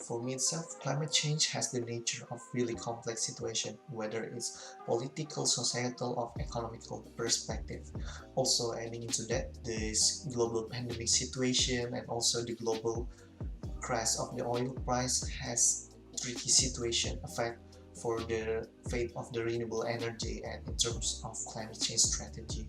For me itself, climate change has the nature of really complex situation, whether it's political, societal, or economical perspective. Also adding into that, this global pandemic situation and also the global crash of the oil price has tricky situation affect for the fate of the renewable energy and in terms of climate change strategy.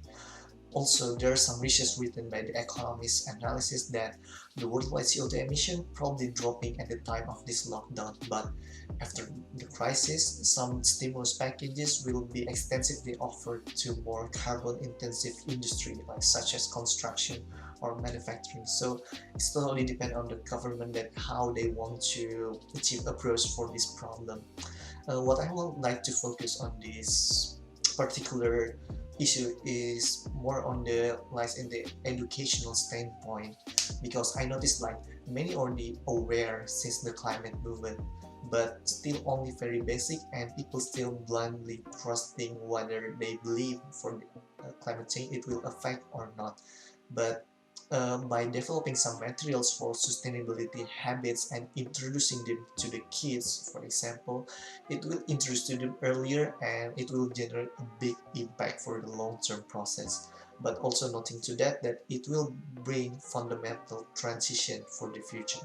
Also, there are some research written by the economist analysis that the worldwide CO2 emission probably dropping at the time of this lockdown, but after the crisis, some stimulus packages will be extensively offered to more carbon-intensive industry, like such as construction or manufacturing. So it's totally depend on the government that how they want to achieve approach for this problem. What I would like to focus on this particular issue is more on the lies in the educational standpoint, because I noticed like many already aware since the climate movement, but still only very basic, and people still blindly trusting whether they believe for the climate change it will affect or not. But by developing some materials for sustainability habits and introducing them to the kids, for example, it will introduce to them earlier and it will generate a big impact for the long-term process. But also noting to that it will bring fundamental transition for the future.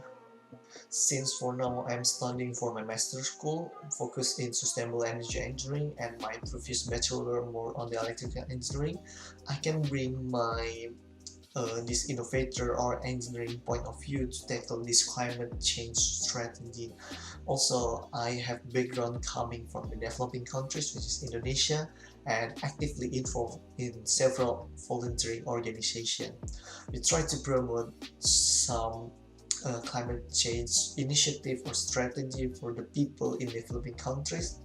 Since for now I'm studying for my master's school, focused in sustainable energy engineering, and my previous bachelor more on the electrical engineering, I can bring my this innovator or engineering point of view to tackle this climate change strategy. Also, I have background coming from the developing countries, which is Indonesia, and actively involved in several voluntary organizations. We try to promote some climate change initiative or strategy for the people in developing countries,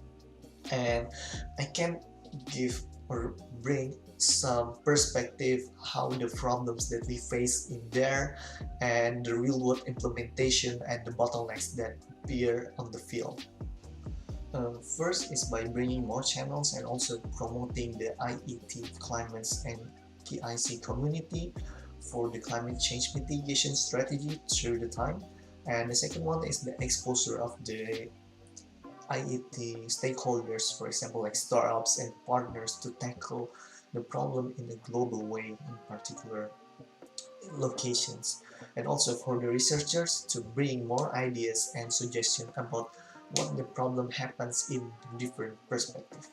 and I can give or bring some perspective how the problems that we face in there and the real world implementation and the bottlenecks that appear on the field. First is by bringing more channels and also promoting the EIT Climate and KIC community for the climate change mitigation strategy through the time. And the second one is the exposure of the EIT stakeholders, for example, like startups and partners, to tackle the problem in a global way in particular locations, and also for the researchers to bring more ideas and suggestions about what the problem happens in different perspectives.